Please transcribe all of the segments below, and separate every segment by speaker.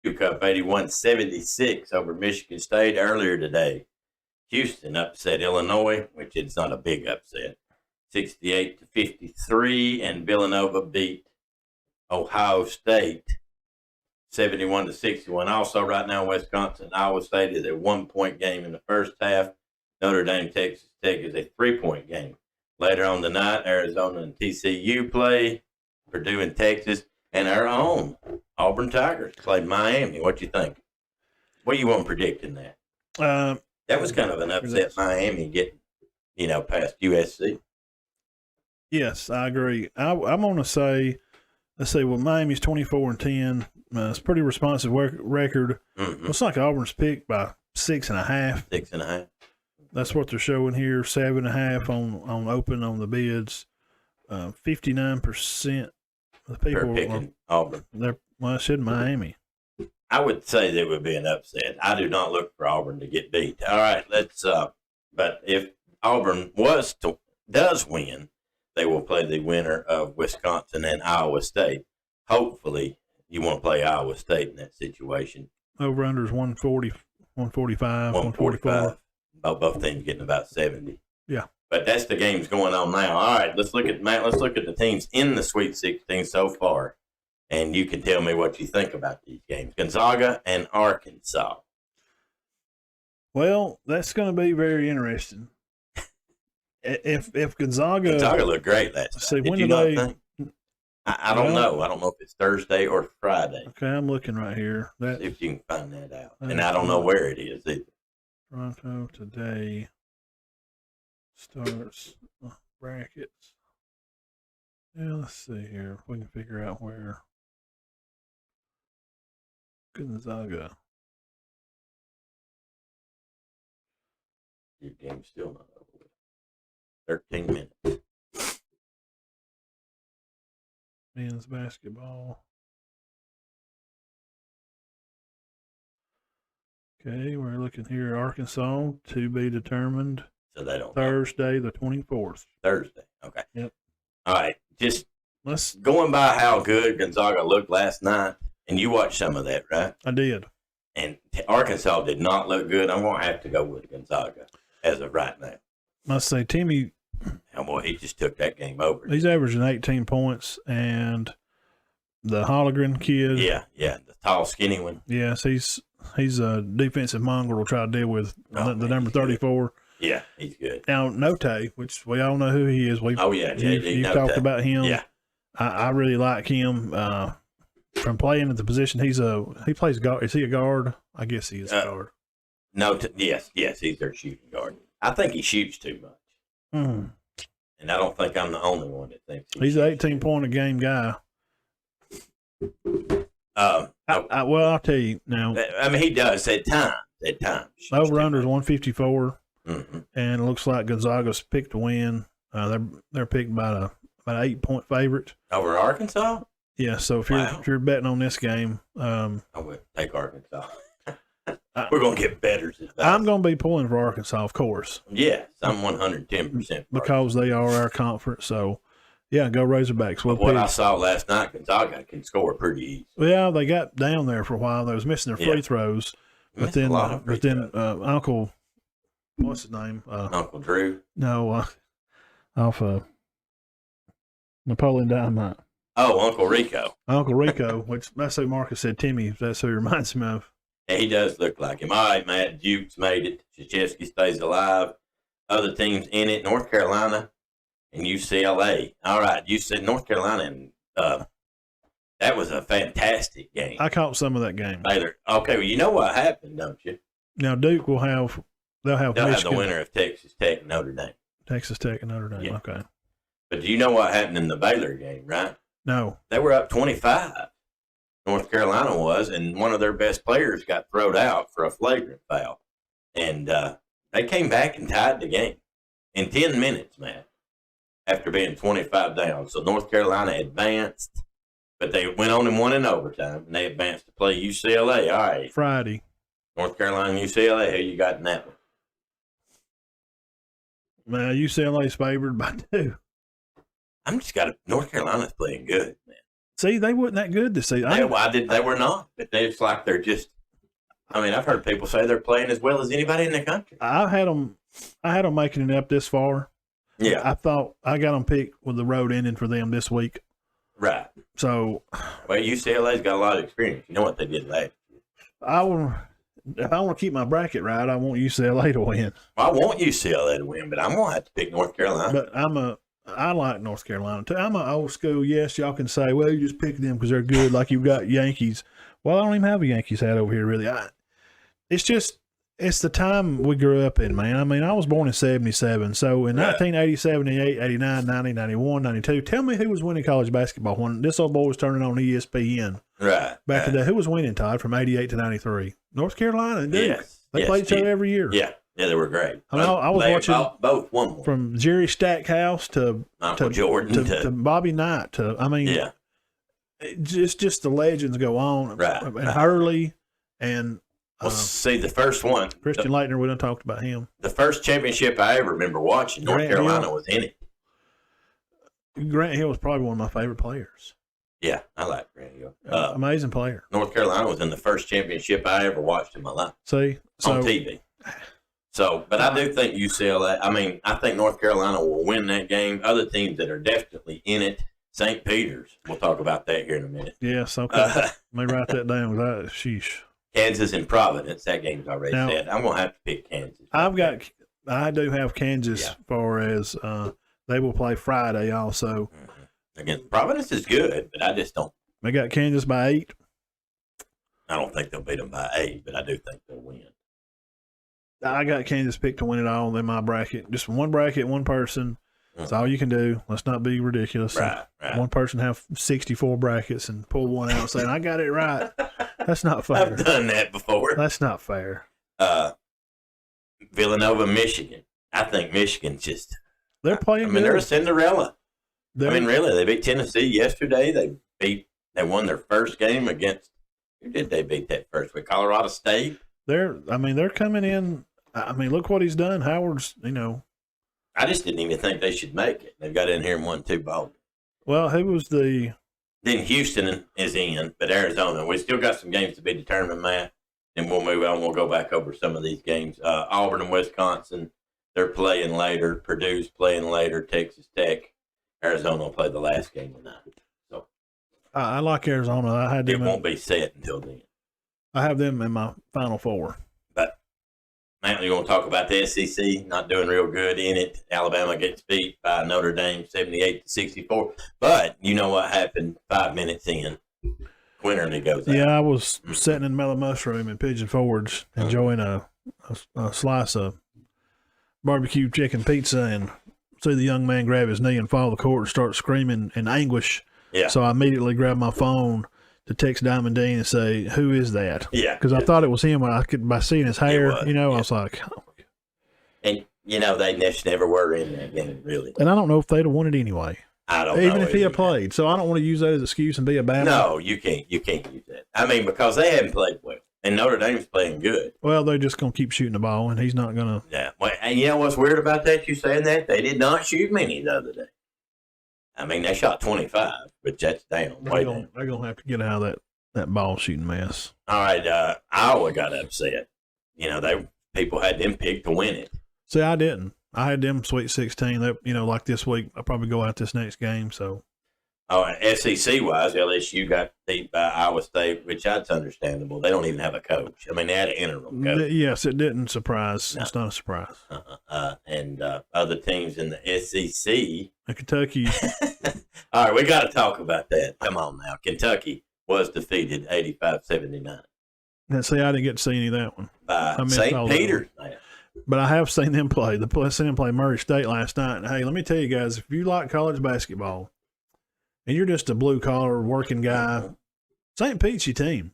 Speaker 1: Cup 81-76 over Michigan State earlier today. Houston upset Illinois, which is not a big upset, 68-53, and Villanova beat Ohio State 71-61. Also, right now, Wisconsin, Iowa State is a 1-point game in the first half. Notre Dame, Texas Tech is a 3-point game. Later on the night, Arizona and TCU play. Purdue and Texas, and our own Auburn Tigers played Miami. What you think? What do you want to predict in that? That was kind of an upset, Miami getting, past USC.
Speaker 2: Yes, I agree. I'm going to say, let's see, well, Miami's 24-10. It's a pretty responsive record.
Speaker 1: Mm-hmm.
Speaker 2: Looks like Auburn's picked by 6.5.
Speaker 1: 6.5.
Speaker 2: That's what they're showing here. 7.5 on open on the bids. 59% of the people
Speaker 1: are picking Auburn.
Speaker 2: I said Miami.
Speaker 1: I would say there would be an upset. I do not look for Auburn to get beat. All right, let's. But if Auburn does win, they will play the winner of Wisconsin and Iowa State. Hopefully, you want to play Iowa State in that situation.
Speaker 2: Over under is 140, 145,
Speaker 1: 145. Both teams getting about 70.
Speaker 2: Yeah.
Speaker 1: But that's the games going on now. All right, let's look at the teams in the Sweet 16 so far, and you can tell me what you think about these games. Gonzaga and Arkansas.
Speaker 2: Well, that's going to be very interesting. If Gonzaga
Speaker 1: looked great last night. Did you not think? I don't know. I don't know if it's Thursday or Friday.
Speaker 2: Okay, I'm looking right here.
Speaker 1: See if you can find that out. And I don't know where it is either.
Speaker 2: Toronto today starts brackets. Yeah, let's see here. If we can figure out where Gonzaga.
Speaker 1: Your game's still not over with. 13 minutes.
Speaker 2: Men's basketball. Okay, we're looking here. Arkansas to be determined.
Speaker 1: So they don't
Speaker 2: Thursday, the 24th.
Speaker 1: Thursday. Okay.
Speaker 2: Yep.
Speaker 1: All right. Just going by how good Gonzaga looked last night, and you watched some of that, right?
Speaker 2: I did.
Speaker 1: And Arkansas did not look good. I'm going to have to go with Gonzaga as of right now.
Speaker 2: Must say, Timmy.
Speaker 1: Oh, boy, he just took that game over.
Speaker 2: He's averaging 18 points, and the Holligren kid.
Speaker 1: Yeah, the tall, skinny one.
Speaker 2: Yes, he's a defensive mongrel to try to deal with the number 34.
Speaker 1: Good. Yeah, he's good.
Speaker 2: Now, Note, which we all know who he is. You've talked about him.
Speaker 1: Yeah.
Speaker 2: I really like him. From playing at the position, he plays guard. Is he a guard? I guess he is a guard.
Speaker 1: Yes, he's their shooting guard. I think he shoots too much.
Speaker 2: Mm.
Speaker 1: And I don't think I'm the only one that thinks
Speaker 2: he's an 18-point-a-game guy. I'll tell you now.
Speaker 1: I mean, he does at times.
Speaker 2: Over-under is 154,
Speaker 1: mm-hmm.
Speaker 2: And it looks like Gonzaga's picked to win. They're picked by an 8-point favorite
Speaker 1: over Arkansas.
Speaker 2: Yeah, so if you're betting on this game,
Speaker 1: I would take Arkansas. We're gonna get better.
Speaker 2: I'm gonna be pulling for Arkansas, of course.
Speaker 1: Yes, I'm 110%
Speaker 2: because they are our conference. So, yeah, go Razorbacks.
Speaker 1: What I saw last night, Gonzaga can score pretty easy.
Speaker 2: Well, they got down there for a while. They was missing their free throws, but then Uncle, what's his name?
Speaker 1: Uncle Drew.
Speaker 2: No, off Napoleon Dynamite.
Speaker 1: Oh, Uncle Rico.
Speaker 2: Uncle Rico, which that's who Marcus said. Timmy, that's who he reminds him of.
Speaker 1: Yeah, he does look like him. All right, Matt. Duke's made it. Krzyzewski stays alive. Other teams in it: North Carolina and UCLA. All right, you said North Carolina, and that was a fantastic game.
Speaker 2: I caught some of that game.
Speaker 1: Baylor. Okay, well, you know what happened, don't you?
Speaker 2: Now Duke will have. They'll have
Speaker 1: the winner of Texas Tech and Notre Dame.
Speaker 2: Texas Tech and Notre Dame.
Speaker 1: Yeah.
Speaker 2: Okay.
Speaker 1: But do you know what happened in the Baylor game, right?
Speaker 2: No.
Speaker 1: They were up 25. North Carolina was, and one of their best players got thrown out for a flagrant foul. And they came back and tied the game in 10 minutes, man, after being 25 down. So North Carolina advanced, but they went on and won in overtime, and they advanced to play UCLA. All right.
Speaker 2: Friday.
Speaker 1: North Carolina and UCLA, who you got in that one?
Speaker 2: UCLA's favored by 2.
Speaker 1: North Carolina's playing good, man.
Speaker 2: See, they wasn't that good this season.
Speaker 1: They were not. But it's like they're just. I mean, I've heard people say they're playing as well as anybody in the country.
Speaker 2: I had them making it up this far.
Speaker 1: Yeah,
Speaker 2: I thought I got them picked with the road ending for them this week.
Speaker 1: Right.
Speaker 2: So,
Speaker 1: well, UCLA's got a lot of experience. You know what they did last year.
Speaker 2: If I want to keep my bracket right, I want UCLA to win.
Speaker 1: Well, I want UCLA to win, but I'm gonna have to pick North Carolina.
Speaker 2: But I like North Carolina too. I'm an old school. Yes, y'all can say, well, you just pick them because they're good. Like you've got Yankees. Well, I don't even have a Yankees hat over here, really. It's the time we grew up in, man. I mean, I was born in 77. So in 1980, 78, 89, 90, 91, 92, tell me who was winning college basketball when this old boy was turning on ESPN.
Speaker 1: Right.
Speaker 2: Back in the day. Who was winning, Todd, from 88 to 93? North Carolina and Duke.
Speaker 1: Yes.
Speaker 2: They played each other every year.
Speaker 1: Yeah. Yeah, they were great.
Speaker 2: I mean, I was watching
Speaker 1: both one
Speaker 2: from Jerry Stackhouse to
Speaker 1: Jordan
Speaker 2: to Bobby Knight it's just the legends go on.
Speaker 1: Right.
Speaker 2: And Hurley and
Speaker 1: see the first one.
Speaker 2: Christian Leitner, we done talked about him.
Speaker 1: The first championship I ever remember watching, North Carolina was in it.
Speaker 2: Grant Hill was probably one of my favorite players.
Speaker 1: Yeah, I like Grant Hill.
Speaker 2: Amazing player.
Speaker 1: North Carolina was in the first championship I ever watched in my life.
Speaker 2: See?
Speaker 1: On TV. So, but I do think UCLA, I think North Carolina will win that game. Other teams that are definitely in it, St. Peter's. We'll talk about that here in a minute.
Speaker 2: Yes, okay. Let me write that down. Sheesh.
Speaker 1: Kansas and Providence. That game's already set. I'm going to have to pick Kansas.
Speaker 2: I do have Kansas as far as they will play Friday also.
Speaker 1: Mm-hmm. Again, Providence is good, but I just don't.
Speaker 2: They got Kansas by 8.
Speaker 1: I don't think they'll beat them by 8, but I do think they'll win.
Speaker 2: I got Kansas picked to win it all in my bracket. Just one bracket, one person. That's all you can do. Let's not be ridiculous.
Speaker 1: Right.
Speaker 2: One person have 64 brackets and pull one out saying, I got it right. That's not fair.
Speaker 1: I've done that before.
Speaker 2: That's not fair.
Speaker 1: Villanova, Michigan. I think Michigan's just.
Speaker 2: They're playing good.
Speaker 1: They're a Cinderella. Really, they beat Tennessee yesterday. They won their first game against. Who did they beat that first week? Colorado State.
Speaker 2: They're coming in. Look what he's done. Howard's,
Speaker 1: I just didn't even think they should make it. They've got in here and won 2 balls.
Speaker 2: Well, who was the?
Speaker 1: Then Houston is in, but Arizona. We still got some games to be determined, Matt. And we'll move on. We'll go back over some of these games. Auburn and Wisconsin, they're playing later. Purdue's playing later. Texas Tech. Arizona will play the last game tonight. So
Speaker 2: I like Arizona.
Speaker 1: It won't be set until then.
Speaker 2: I have them in my Final Four.
Speaker 1: But, Matt, you want to talk about the SEC not doing real good in it. Alabama gets beat by Notre Dame 78-64. But you know what happened 5 minutes in? Quinterly goes out.
Speaker 2: Yeah, I was sitting in Mellow Mushroom in Pigeon Forge enjoying a slice of barbecue chicken pizza and see the young man grab his knee and fall to the court and start screaming in anguish.
Speaker 1: Yeah.
Speaker 2: So I immediately grabbed my phone to text Diamond Dean and say, who is that?
Speaker 1: Yeah.
Speaker 2: Because I thought it was him. By seeing his hair, I was like. Oh.
Speaker 1: And, they just never were in that game, really.
Speaker 2: And I don't know if they'd have won it anyway.
Speaker 1: I don't know.
Speaker 2: Even if he had played. So I don't want to use that as an excuse and be a bad.
Speaker 1: No, you can't use that. Because they haven't played well. And Notre Dame's playing good.
Speaker 2: Well, they're just going to keep shooting the ball, and he's not going to.
Speaker 1: Yeah. Well, and you know what's weird about that? You saying that? They did not shoot many the other day. They shot 25, but that's down. They're going
Speaker 2: to have to get out of that ball shooting mess.
Speaker 1: All right. Iowa got upset. People had them picked to win it.
Speaker 2: See, I didn't. I had them Sweet 16. They, like this week, I'll probably go out this next game. So.
Speaker 1: Oh, SEC-wise, LSU got beat by Iowa State, which that's understandable. They don't even have a coach. They had an interim coach.
Speaker 2: Yes, it didn't surprise. No. It's not a surprise.
Speaker 1: And other teams in the SEC.
Speaker 2: Kentucky.
Speaker 1: All right, we got to talk about that. Come on now. Kentucky was defeated 85-79.
Speaker 2: Now, see, I didn't get to see any of that one.
Speaker 1: By St. Peter's.
Speaker 2: But I have seen them play. I seen them play Murray State last night. And, hey, let me tell you guys, if you like college basketball and you're just a blue-collar working guy, St. Pete's your team.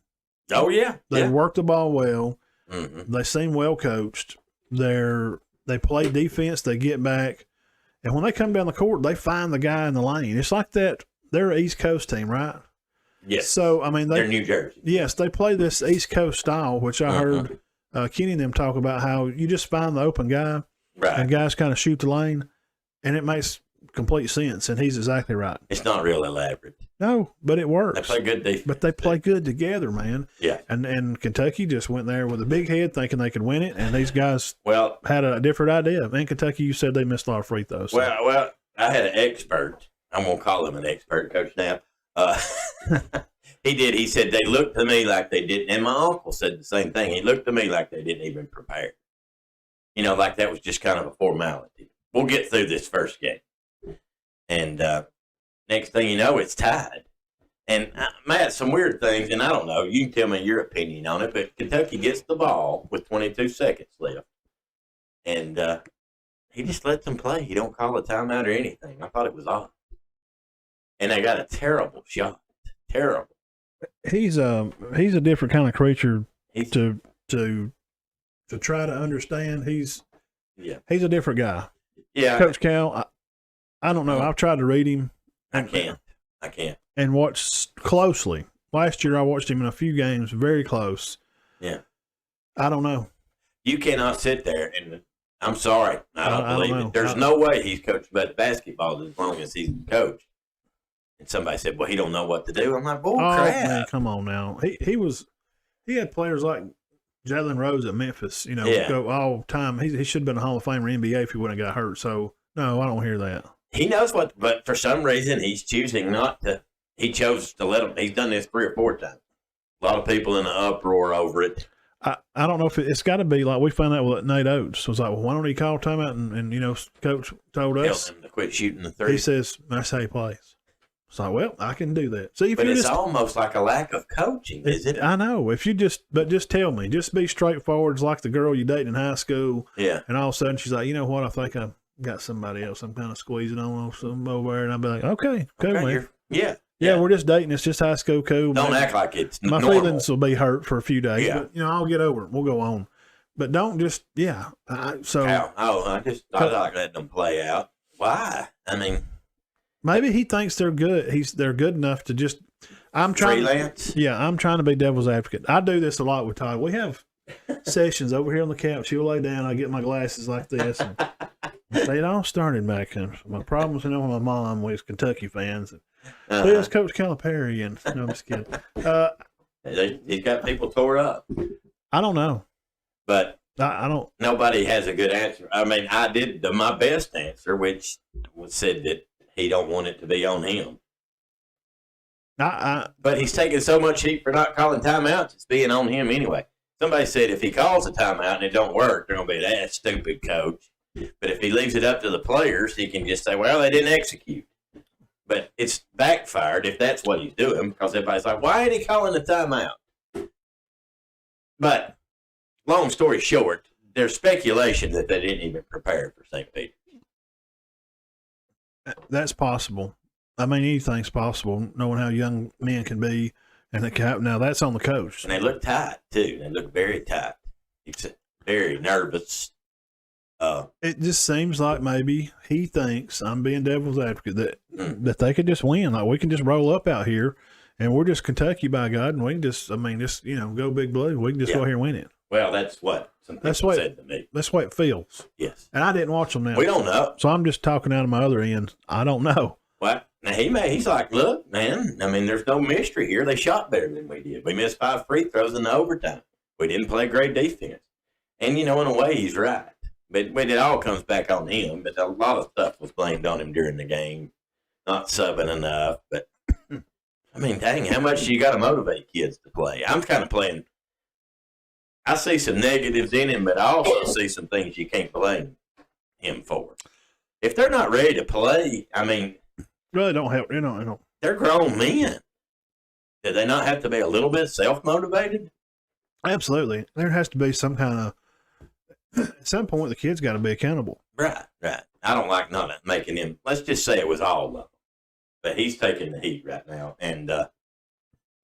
Speaker 1: Oh, yeah.
Speaker 2: They work the ball well.
Speaker 1: Mm-hmm.
Speaker 2: They seem well coached. They play defense. They get back. And when they come down the court, they find the guy in the lane. It's like that. They're an East Coast team, right?
Speaker 1: Yes.
Speaker 2: So,
Speaker 1: they're New Jersey.
Speaker 2: Yes, they play this East Coast style, which I heard Kenny and them talk about how you just find the open guy,
Speaker 1: right?
Speaker 2: And guys kind of shoot the lane, and it makes complete sense, and he's exactly right.
Speaker 1: It's not real elaborate.
Speaker 2: No, but it works.
Speaker 1: They play good defense.
Speaker 2: But they play good together, man.
Speaker 1: Yeah.
Speaker 2: And Kentucky just went there with a big head thinking they could win it, and these guys had a different idea. Man, Kentucky, you said they missed a lot of free throws. So.
Speaker 1: Well, I had an expert. I'm going to call him an expert, Coach Knapp. He did. He said they looked to me like they didn't, and my uncle said the same thing. He looked to me like they didn't even prepare. Like that was just kind of a formality. We'll get through this first game. And next thing you know, it's tied. And, Matt, some weird things, and I don't know. You can tell me your opinion on it, but Kentucky gets the ball with 22 seconds left. And he just lets them play. He don't call a timeout or anything. I thought it was odd. And they got a terrible shot. Terrible.
Speaker 2: He's a different kind of creature to try to understand. He's a different guy.
Speaker 1: Yeah.
Speaker 2: Coach Cal, I don't know. I've tried to read him.
Speaker 1: I can't.
Speaker 2: And watch closely. Last year I watched him in a few games very close.
Speaker 1: Yeah.
Speaker 2: I don't know.
Speaker 1: You cannot sit there and I'm sorry. I don't believe it. There's no way he's coached basketball as long as he's coached. And somebody said, well, he don't know what to do. I'm like, bull crap.
Speaker 2: Man, come on now. He had players like Jalen Rose at Memphis, go all the time. He should have been a Hall of Famer NBA if he wouldn't have got hurt. So, no, I don't hear that. He
Speaker 1: knows what, but for some reason he's choosing not to. He chose to let him. He's done this 3 or 4 times. A lot of people in an uproar over it.
Speaker 2: I don't know if it's got to be like we found out with Nate Oates. Was like, well, why don't he call timeout? And Coach told us.
Speaker 1: Tell him to quit shooting the 3.
Speaker 2: He says, that's how he plays. So, well, I can do that. See,
Speaker 1: but it's almost like a lack of coaching, isn't it?
Speaker 2: I know. But just tell me. Just be straightforward. It's like the girl you date in high school.
Speaker 1: Yeah.
Speaker 2: And all of a sudden she's like, you know what? I think I've got somebody else. I'm kind of squeezing on some over there. And I'll be like, okay, cool, man. Yeah, we're just dating. It's just high school cool.
Speaker 1: Don't act like it's
Speaker 2: my
Speaker 1: normal.
Speaker 2: feelings will be hurt for a few days.
Speaker 1: Yeah.
Speaker 2: But, I'll get over it. We'll go on. But don't just, I
Speaker 1: like letting them play out. Why? I mean.
Speaker 2: Maybe he thinks they're good. They're good enough to just. I'm trying.
Speaker 1: Freelance.
Speaker 2: I'm trying to be devil's advocate. I do this a lot with Todd. We have sessions over here on the couch. He'll lay down. I get my glasses like this. And it all started back then. My problems, with my mom was Kentucky fans. So it was Coach Calipari, and no, I'm just kidding.
Speaker 1: He's got people tore up.
Speaker 2: I don't know,
Speaker 1: but
Speaker 2: I don't.
Speaker 1: Nobody has a good answer. I mean, I did my best answer, which said that. He don't want it to be on him. But he's taking so much heat for not calling timeouts, it's being on him anyway. Somebody said if he calls a timeout and it don't work, they're going to be that stupid coach. But if he leaves it up to the players, he can just say, well, they didn't execute. But it's backfired if that's what he's doing because everybody's like, why ain't he calling the timeout? But long story short, there's speculation that they didn't even prepare for St. Peter.
Speaker 2: That's possible. I mean, anything's possible, knowing how young men can be. And now that's on the coach.
Speaker 1: And they look tight, too. They look very tight. It's very nervous.
Speaker 2: It just seems like maybe he thinks, I'm being devil's advocate, that they could just win. Like, we can just roll up out here, and we're just Kentucky, by God, and we can just, go Big Blue. We can just go here and win it.
Speaker 1: Well, that's what some people said to me.
Speaker 2: That's what it feels.
Speaker 1: Yes.
Speaker 2: And I didn't watch them now.
Speaker 1: We don't know.
Speaker 2: So I'm just talking out of my other end. I don't know.
Speaker 1: What? Now, he's like, look, man, I mean, there's no mystery here. They shot better than we did. We missed 5 free throws in the overtime. We didn't play great defense. And, in a way, he's right. But it all comes back on him. But a lot of stuff was blamed on him during the game. Not subbing enough. But, I mean, dang, how much do you got to motivate kids to play? I'm kind of playing. I see some negatives in him, but I also see some things you can't blame him for. If they're not ready to play, I mean.
Speaker 2: Really don't help.
Speaker 1: They're grown men. Do they not have to be a little bit self-motivated?
Speaker 2: Absolutely. There has to be some kind of. At some point, the kid's got to be accountable.
Speaker 1: Right. I don't like not making him. Let's just say it was all of them. But he's taking the heat right now. And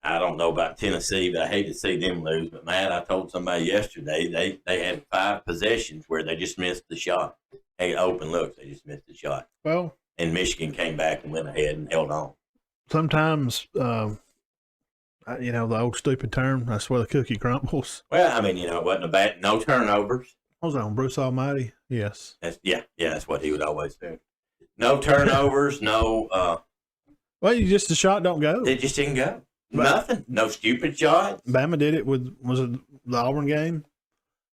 Speaker 1: I don't know about Tennessee, but I hate to see them lose. But, Matt, I told somebody yesterday they had 5 possessions where they just missed the shot. Hey, open looks, they just missed the shot.
Speaker 2: Well.
Speaker 1: And Michigan came back and went ahead and held on.
Speaker 2: Sometimes, the old stupid term, that's where the cookie crumbles.
Speaker 1: Well, I mean, it wasn't no turnovers.
Speaker 2: What was that on Bruce Almighty? Yes.
Speaker 1: That's what he would always do. No turnovers, no.
Speaker 2: Well, the shot don't go.
Speaker 1: It just didn't go. Nothing. No stupid shots.
Speaker 2: Bama did it was it the Auburn game?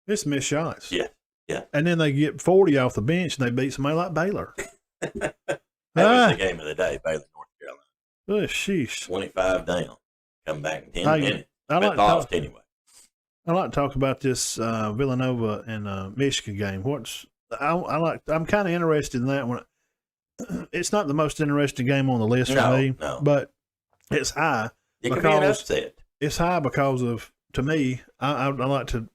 Speaker 2: It's missed shots.
Speaker 1: Yeah.
Speaker 2: And then they get 40 off the bench and they beat somebody like Baylor.
Speaker 1: That was the game of the day, Baylor, North Carolina.
Speaker 2: Oh, sheesh.
Speaker 1: 25 down. Come back in 10 minutes.
Speaker 2: I like
Speaker 1: lost anyway.
Speaker 2: I like to talk about this Villanova and Michigan game. I'm kind of interested in that one. It's not the most interesting game on the list for me, but it's high.
Speaker 1: It could be an upset.
Speaker 2: It's high because of, to me, I'd like to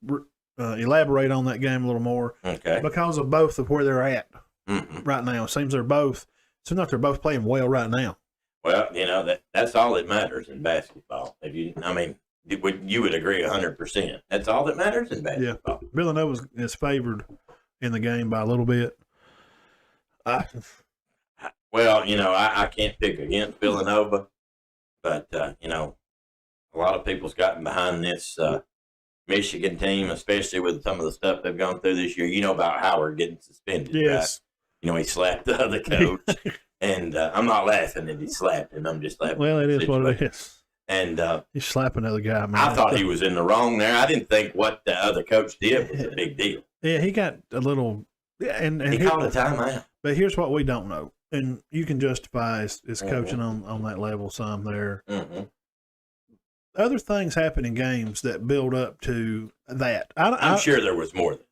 Speaker 2: elaborate on that game a little more.
Speaker 1: Okay.
Speaker 2: Because of both of where they're at right now. It seems they're both both playing well right now.
Speaker 1: Well, that's all that matters in basketball. You would agree 100%. That's all that matters in basketball.
Speaker 2: Yeah. Villanova is favored in the game by a little bit.
Speaker 1: I can't pick against Villanova, but, a lot of people's gotten behind this Michigan team, especially with some of the stuff they've gone through this year. You know about Howard getting suspended.
Speaker 2: Yes.
Speaker 1: Right? He slapped the other coach. And I'm not laughing that he slapped him. I'm just laughing.
Speaker 2: Well, it is what it is.
Speaker 1: And
Speaker 2: he's slapping another guy. Man.
Speaker 1: I thought he was in the wrong there. I didn't think what the other coach did was a big deal.
Speaker 2: Yeah, he got a little. And
Speaker 1: he called a timeout.
Speaker 2: But here's what we don't know. And you can justify his coaching on that level some there.
Speaker 1: Mm-hmm.
Speaker 2: Other things happen in games that build up to that.
Speaker 1: I'm sure there was more than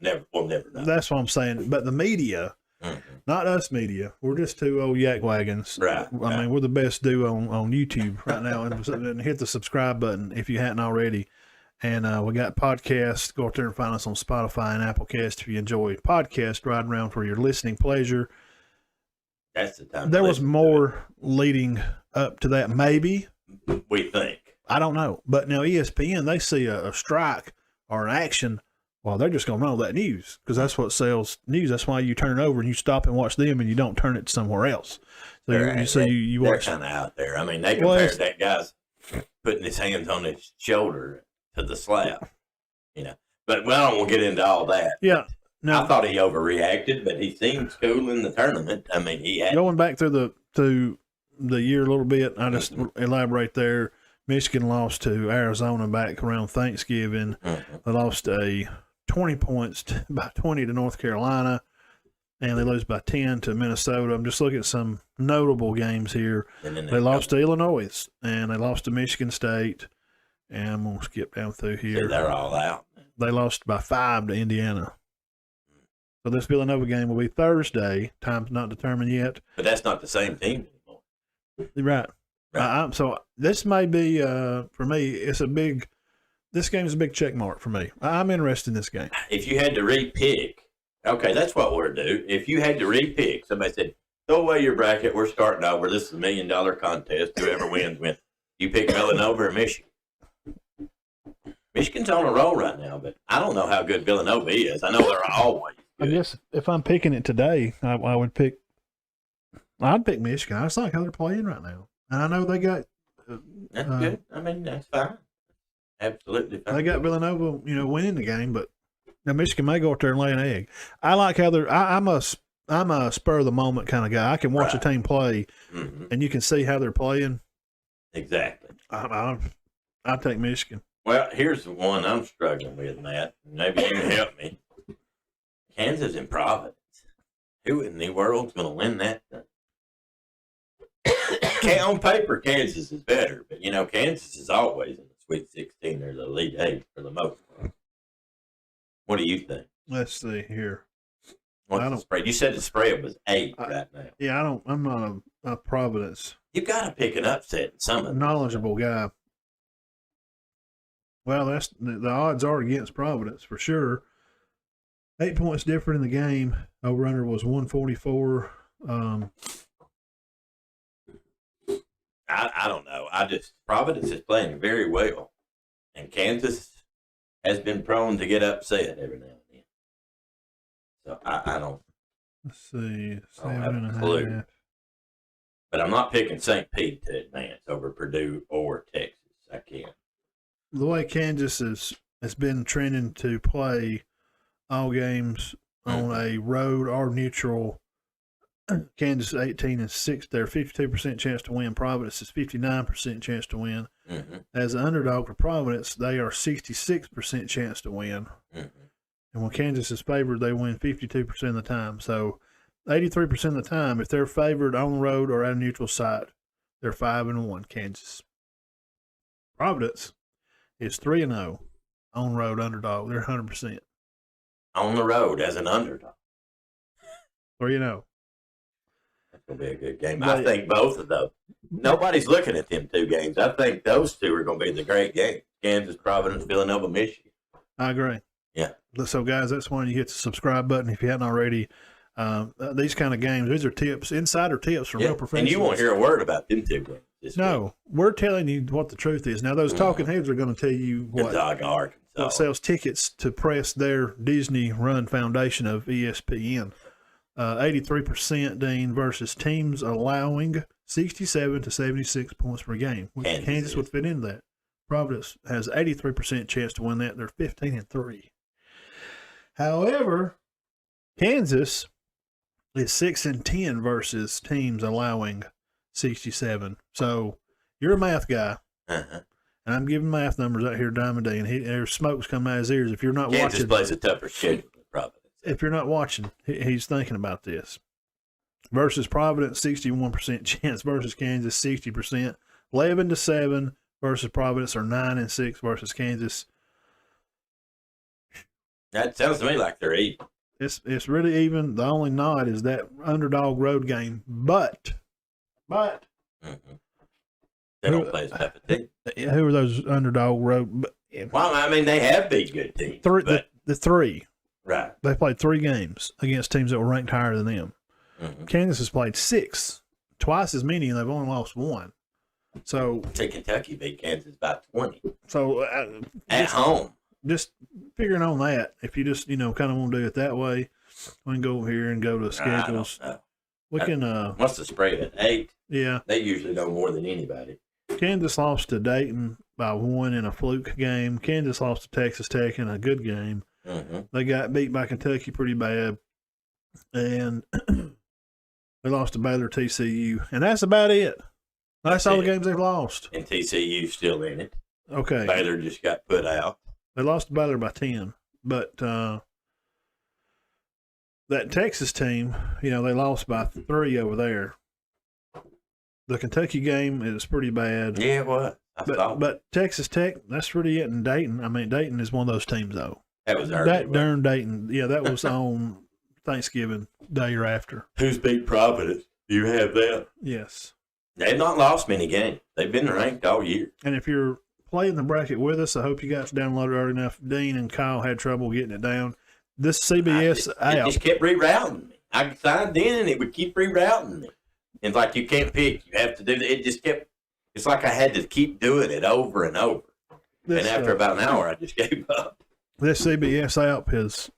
Speaker 1: that. We'll never know.
Speaker 2: That's what I'm saying. But the media, not us media, we're just two old yak wagons.
Speaker 1: Right.
Speaker 2: I mean, we're the best duo on YouTube right now. And hit the subscribe button if you hadn't already. And we got podcasts. Go out there and find us on Spotify and Applecast if you enjoy podcast riding around for your listening pleasure.
Speaker 1: That's the time.
Speaker 2: There was more leading up to that, maybe.
Speaker 1: We think.
Speaker 2: I don't know. But now ESPN, they see a strike or an action. Well, they're just going to run all that news because that's what sells news. That's why you turn it over and you stop and watch them and you don't turn it somewhere else. So you watch.
Speaker 1: They're kind of out there. I mean, they compared that guy's putting his hands on his shoulder to the slap, But I don't want to get into all that.
Speaker 2: Yeah. No.
Speaker 1: I thought he overreacted, but he seems cool in the tournament. I mean, he had.
Speaker 2: Going back through the year a little bit, I just elaborate there. Michigan lost to Arizona back around Thanksgiving. Mm-hmm. They lost 20 points by 20 to North Carolina, and they lose by 10 to Minnesota. I'm just looking at some notable games here. They lost to Illinois, and they lost to Michigan State. And I'm going to skip down through here.
Speaker 1: So they're all out.
Speaker 2: They lost by 5 to Indiana. So this Villanova game will be Thursday. Time's not determined yet.
Speaker 1: But that's not the same team anymore.
Speaker 2: Right. So this may be, for me, this game is a big check mark for me. I'm interested in this game.
Speaker 1: If you had to re-pick, okay, that's what we're do. If you had to re-pick, somebody said, throw away your bracket, we're starting over. This is $1 million contest. Whoever wins. You pick Villanova or Michigan. Michigan's on a roll right now, but I don't know how good Villanova is. I know they're always good.
Speaker 2: I guess if I'm picking it today, I'd pick Michigan. I just like how they're playing right now. And I know they got
Speaker 1: that's good. I mean, that's fine. Absolutely fine.
Speaker 2: They got Villanova, winning the game, but now Michigan may go out there and lay an egg. I like how they're. I'm a spur of the moment kind of guy. I can watch a team play, and you can see how they're playing.
Speaker 1: Exactly.
Speaker 2: I take Michigan.
Speaker 1: Well, here's the one I'm struggling with, Matt. Maybe you can help me. Kansas and Providence. Who in the world's going to win that thing? On paper, Kansas is better, but Kansas is always in the Sweet 16 or the Elite 8 for the most part. What do you think?
Speaker 2: Let's see here.
Speaker 1: What's the spread? You said the spread was 8 right now.
Speaker 2: Yeah, I'm not a Providence.
Speaker 1: You got to pick an upset in some of
Speaker 2: knowledgeable guy. Well, that's the odds are against Providence for sure. 8 points different in the game. Over under was 144.
Speaker 1: I don't know. Providence is playing very well, and Kansas has been prone to get upset every now and then. So I don't.
Speaker 2: Let's see,
Speaker 1: 7.5. But I'm not picking St. Pete to advance over Purdue or Texas. I can't.
Speaker 2: The way Kansas has been trending to play all games on a road or neutral Kansas 18-6. They're 52% chance to win. Providence is 59% chance to win.
Speaker 1: Mm-hmm.
Speaker 2: As an underdog for Providence, they are 66% chance to win.
Speaker 1: Mm-hmm.
Speaker 2: And when Kansas is favored, they win 52% of the time. So 83% of the time, if they're favored on the road or at a neutral site, they're 5-1. Kansas. Providence is 3-0 on road underdog. They're 100%.
Speaker 1: On the road as an underdog.
Speaker 2: 3-0.
Speaker 1: That's going to be a good game. I think both of those. Nobody's looking at them two games. I think those two are going to be the great games. Kansas, Providence, Villanova, Michigan.
Speaker 2: I agree.
Speaker 1: Yeah.
Speaker 2: So, guys, that's when you hit the subscribe button if you hadn't already. These kind of games, these are tips, insider tips from real professionals.
Speaker 1: And you won't hear a word about them two games.
Speaker 2: No, we're telling you what the truth is. Now, those talking heads are going to tell you what sells tickets to press their Disney Run Foundation of ESPN. 83%, Dean, versus teams allowing 67 to 76 points per game. Kansas would fit into that. Providence has 83% chance to win that. They're 15-3. However, Kansas is 6-10 versus teams allowing 67. So you're a math guy, and I'm giving math numbers out here, Diamond D, and there's smoke's coming out of his ears. If you're not
Speaker 1: Kansas
Speaker 2: watching,
Speaker 1: plays a tougher schedule than Providence.
Speaker 2: If you're not watching, he's thinking about this. Versus Providence, 61% chance versus Kansas, 60%. 11-7 versus Providence, or 9-6 versus Kansas.
Speaker 1: That sounds to me like they're even.
Speaker 2: It's really even. The only nod is that underdog road game, but
Speaker 1: they don't play as tough a team.
Speaker 2: Who are those underdog road?
Speaker 1: Well, I mean, they have beat good teams.
Speaker 2: The three.
Speaker 1: Right.
Speaker 2: They played 3 games against teams that were ranked higher than them.
Speaker 1: Mm-hmm.
Speaker 2: Kansas has played 6, twice as many, and they've only lost 1. So,
Speaker 1: Kentucky beat Kansas by 20.
Speaker 2: So
Speaker 1: at home.
Speaker 2: Just figuring on that. If you just kind of want to do it that way, we can go over here and go to the schedules. We can.
Speaker 1: What's the spread? 8.
Speaker 2: Yeah.
Speaker 1: They usually know more than anybody.
Speaker 2: Kansas lost to Dayton by 1 in a fluke game. Kansas lost to Texas Tech in a good game.
Speaker 1: Mm-hmm.
Speaker 2: They got beat by Kentucky pretty bad, and they lost to Baylor, TCU, and that's about it. That's all the games they've lost.
Speaker 1: And TCU's still in it.
Speaker 2: Okay.
Speaker 1: Baylor just got put out.
Speaker 2: They lost to Baylor by 10, but that Texas team, they lost by 3 over there. The Kentucky game is pretty bad.
Speaker 1: Yeah, what?
Speaker 2: But Texas Tech, that's really it. And Dayton, Dayton is one of those teams, though.
Speaker 1: That was early.
Speaker 2: That darn Dayton. Yeah, that was on Thanksgiving Day or after.
Speaker 1: Who's beat Providence? You have that.
Speaker 2: Yes.
Speaker 1: They've not lost many games. They've been ranked all year.
Speaker 2: And if you're playing the bracket with us, I hope you guys downloaded early enough. Dean and Kyle had trouble getting it down. This CBS app.
Speaker 1: It just kept rerouting me. I signed in and it would keep rerouting me. It's like you can't pick. You have to do that. It just kept, it's like I had to keep doing it over and over. And after about an hour, I just gave up.
Speaker 2: This CBS app is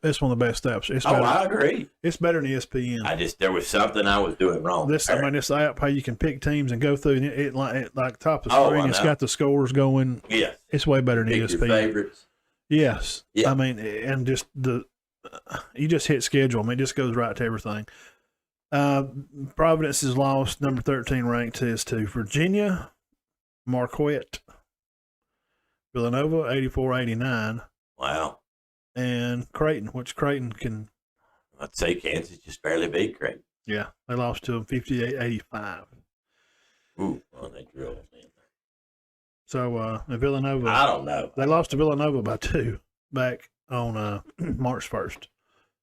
Speaker 2: it's one of the best apps. It's better,
Speaker 1: I agree.
Speaker 2: It's better than ESPN.
Speaker 1: There was something I was doing wrong.
Speaker 2: This app, how you can pick teams and go through, and it like top of the screen, it's got the scores going.
Speaker 1: Yes.
Speaker 2: It's way better than
Speaker 1: pick
Speaker 2: ESPN.
Speaker 1: Your favorites.
Speaker 2: Yes.
Speaker 1: Yeah.
Speaker 2: And just you just hit schedule. It just goes right to everything. Providence has lost, number 13 ranked is to Virginia, Marquette, Villanova, 84-89.
Speaker 1: Wow.
Speaker 2: And Creighton, which Creighton can.
Speaker 1: I'd say Kansas just barely beat Creighton.
Speaker 2: Yeah, they lost to them 58-85.
Speaker 1: Ooh, well, they drilled them in.
Speaker 2: So, Villanova.
Speaker 1: I don't know.
Speaker 2: They lost to Villanova by 2 back on March 1st.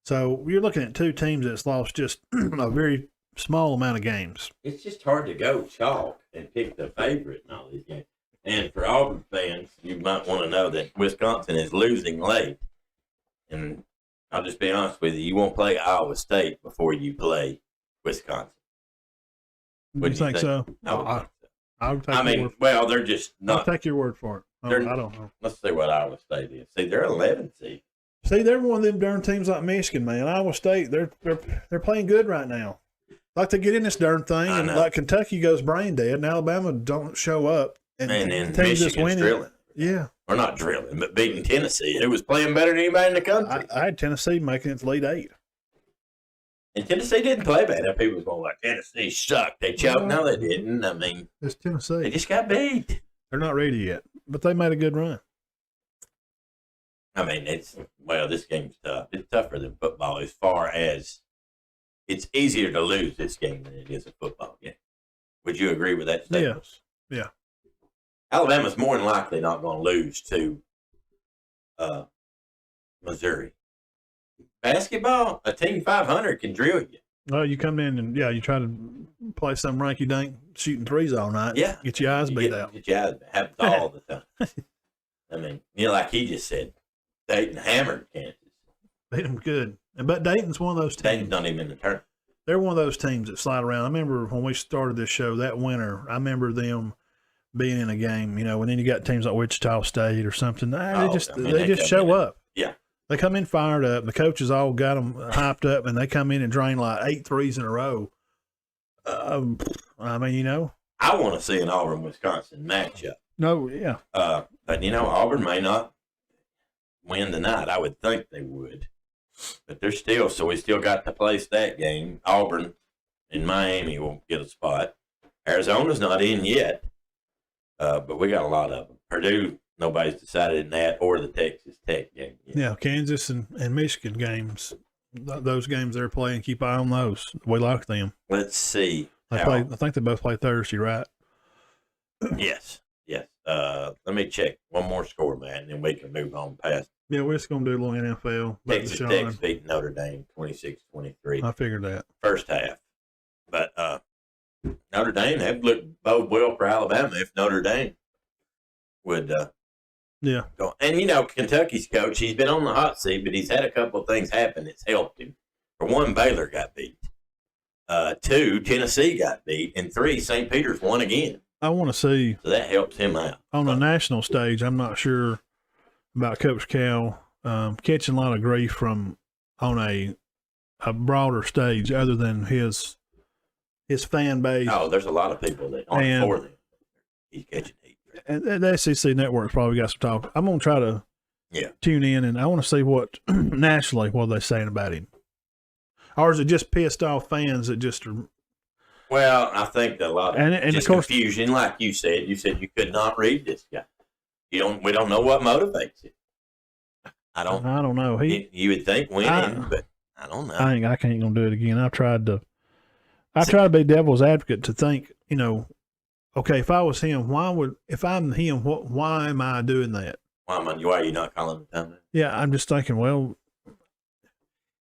Speaker 2: So, you're looking at 2 teams that's lost just a very small amount of games.
Speaker 1: It's just hard to go chalk and pick the favorite in all these games. And for Auburn fans, you might want to know that Wisconsin is losing late. And I'll just be honest with you, you won't play Iowa State before you play Wisconsin.
Speaker 2: Do you think so? I'll take
Speaker 1: well, they're just not.
Speaker 2: I'll take your word for it. I don't know.
Speaker 1: Let's see what Iowa State is. See, they're 11 seed.
Speaker 2: See, they're one of them darn teams like Michigan, man. Iowa State, they're playing good right now. Like they get in this darn thing, and like Kentucky goes brain dead, and Alabama don't show up. And
Speaker 1: then Michigan's drilling.
Speaker 2: Yeah.
Speaker 1: Or not drilling, but beating Tennessee, who was playing better than anybody in the country.
Speaker 2: I had Tennessee making it to Elite 8.
Speaker 1: And Tennessee didn't play bad. Now people was going like Tennessee sucked. They choked. No, they didn't. I mean,
Speaker 2: it's Tennessee.
Speaker 1: They just got beat.
Speaker 2: They're not ready yet, but they made a good run.
Speaker 1: I mean, this game's tough. It's tougher than football as far as it's easier to lose this game than it is a football game. Would you agree with that statement?
Speaker 2: Yes. Yeah.
Speaker 1: Alabama's more than likely not going to lose to Missouri. Basketball, a team 500 can drill you.
Speaker 2: Well, you come in and, you try to play some ranky-dink shooting threes all night.
Speaker 1: Yeah.
Speaker 2: Get your eyes beat out.
Speaker 1: Get your eyes beat. Happens all the time. I mean, like he just said, Dayton hammered Kansas.
Speaker 2: Beat them good. But Dayton's one of those teams.
Speaker 1: Dayton's not even in the tournament.
Speaker 2: They're one of those teams that slide around. I remember when we started this show that winter, I remember them being in a game, and then you got teams like Wichita State or something. They just show up.
Speaker 1: Yeah.
Speaker 2: They come in fired up. The coaches all got them hyped up, and they come in and drain like 8 threes in a row. I mean,
Speaker 1: I want to see an Auburn-Wisconsin matchup.
Speaker 2: No, yeah.
Speaker 1: But, Auburn may not win tonight. I would think they would. But we still got to place that game. Auburn and Miami will get a spot. Arizona's not in yet, but we got a lot of them. Purdue, nobody's decided in that or the Texas Tech game yet.
Speaker 2: Yeah, Kansas and Michigan games, those games they're playing, keep eye on those. We like them.
Speaker 1: Let's see.
Speaker 2: I think they both play Thursday, right?
Speaker 1: Yes. Let me check one more score, man, and then we can move on past.
Speaker 2: Yeah, we're just going to do a little NFL.
Speaker 1: Texas Tech beat Notre Dame 26-23.
Speaker 2: I figured that.
Speaker 1: First half. But Notre Dame, that looked bode well for Alabama if Notre Dame would go. And, Kentucky's coach, he's been on the hot seat, but he's had a couple of things happen that's helped him. For one, Baylor got beat. 2, Tennessee got beat. And 3, St. Peter's won again.
Speaker 2: I want to see.
Speaker 1: So that helps him out.
Speaker 2: On the national stage, I'm not sure about Coach Cal catching a lot of grief on a broader stage other than his fan base.
Speaker 1: Oh, there's a lot of people that aren't for them. He's catching heat.
Speaker 2: And the SEC Network's probably got some talk. I'm going to try to tune in, and I want to see what nationally what they're saying about him. Or is it just pissed off fans that just are? Well,
Speaker 1: I think that a lot of just confusion, like you said. You said you could not read this guy. We don't know what motivates him. I don't
Speaker 2: know.
Speaker 1: You would think winning, but I don't know.
Speaker 2: I think I can't gonna do it again. I try to be devil's advocate to think, okay, if I was him, if I'm him, why am I doing that?
Speaker 1: Why are you not calling the time?
Speaker 2: Yeah, I'm just thinking, well,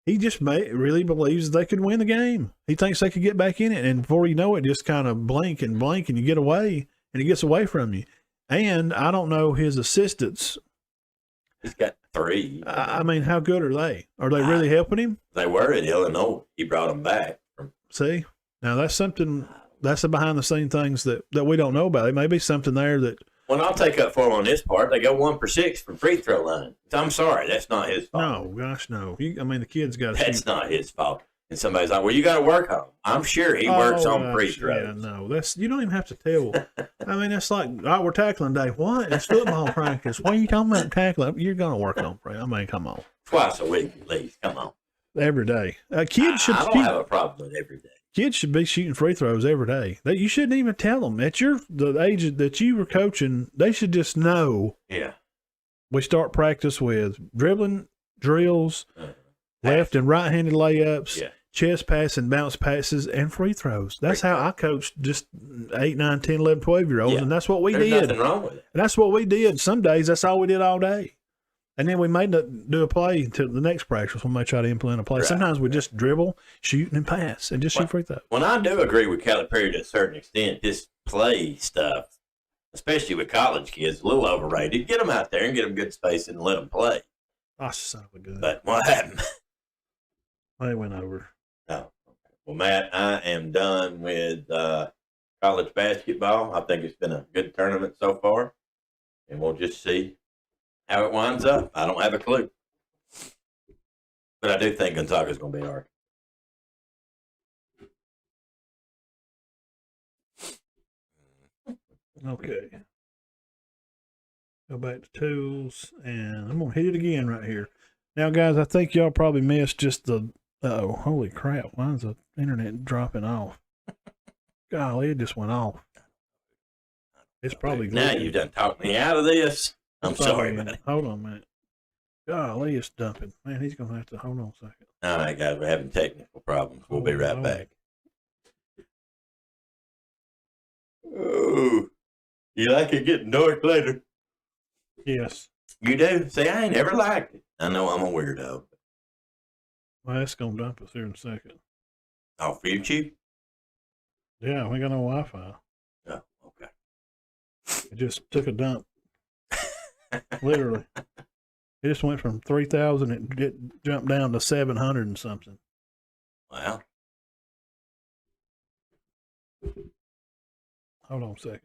Speaker 2: he just really believes they could win the game. He thinks they could get back in it, and before you know it, just kind of blink, and you get away, and he gets away from you. And I don't know his assistants.
Speaker 1: He's got 3.
Speaker 2: I mean, how good are they? Are they really helping him?
Speaker 1: They were at Illinois. He brought them back.
Speaker 2: See? Now, that's something, that's the behind-the-scenes things that we don't know about. It may be something there that.
Speaker 1: Well, I'll take up for him on this part. They go 1 for 6 from free throw line. I'm sorry. That's not his fault.
Speaker 2: No, gosh, no. The kid's got to shoot.
Speaker 1: That's not his fault. And somebody's like, well, you got to work on him. I'm sure he works on free throws.
Speaker 2: Yeah, no, you don't even have to tell. I mean, it's like, we're tackling day. What? It's football practice. What are you talking about tackling? You're going to work on free. I mean, come on.
Speaker 1: Twice a week at least. Come on.
Speaker 2: Every day. Kids
Speaker 1: I don't have a problem with every day.
Speaker 2: Kids should be shooting free throws every day. You shouldn't even tell them. At the age that you were coaching, they should just know.
Speaker 1: Yeah.
Speaker 2: We start practice with dribbling, drills, left and right-handed layups, chest pass and bounce passes, and free throws. That's how I coached just 8, 9, 10, 11, 12-year-olds, and that's what we did.
Speaker 1: There's nothing wrong with it.
Speaker 2: And that's what we did. Some days, that's all we did all day. And then we may not do a play until the next practice. We may try to implement a play. Sometimes we just dribble, shoot, and pass, and just shoot free throws.
Speaker 1: Well, I do agree with Calipari to a certain extent. This play stuff, especially with college kids, a little overrated. Get them out there and get them good space and let them play.
Speaker 2: Oh, son of a gun.
Speaker 1: But what happened?
Speaker 2: They went over.
Speaker 1: Oh, okay. Well, Matt, I am done with college basketball. I think it's been a good tournament so far, and we'll just see how it winds up. I don't have a clue. But I do think Gonzaga's going to be hard.
Speaker 2: Okay. Go back to tools, and I'm going to hit it again right here. Now, guys, I think y'all probably missed just the Uh-oh, holy crap. Mine's the internet dropping off. Golly, it just went off. It's probably
Speaker 1: now
Speaker 2: glitching.
Speaker 1: you done talked me out of this. I'm sorry,
Speaker 2: man.
Speaker 1: buddy.
Speaker 2: Hold on a minute. Golly, it's dumping. Man, he's going to have to hold on a second.
Speaker 1: All right, guys, we're having technical problems. We'll be right back. Oh, you like it getting dark later?
Speaker 2: Yes.
Speaker 1: You do? See, I ain't never liked it. I know I'm a weirdo.
Speaker 2: Well, it's going to dump us here in a second.
Speaker 1: Oh, for you, Chief?
Speaker 2: Yeah, we got no Wi-Fi.
Speaker 1: Oh, okay.
Speaker 2: It just took a dump. Literally. It just went from 3,000, it jumped down to 700 and something.
Speaker 1: Wow.
Speaker 2: Hold on a second.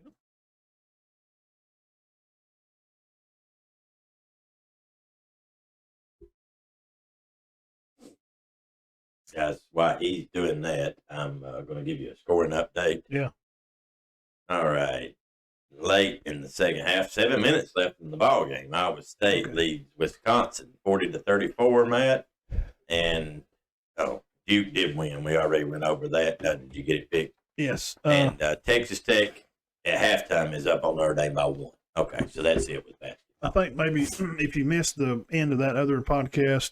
Speaker 1: Guys, while he's doing that, I'm going to give you a scoring update.
Speaker 2: Yeah.
Speaker 1: All right. Late in the second half, 7 minutes left in the ball game. Iowa State leads Wisconsin 40-34, Matt. And Duke did win. We already went over that. Did you get it picked?
Speaker 2: Yes.
Speaker 1: And Texas Tech at halftime is up on Notre Dame by 1. Okay, so that's it with that.
Speaker 2: I think maybe if you missed the end of that other podcast,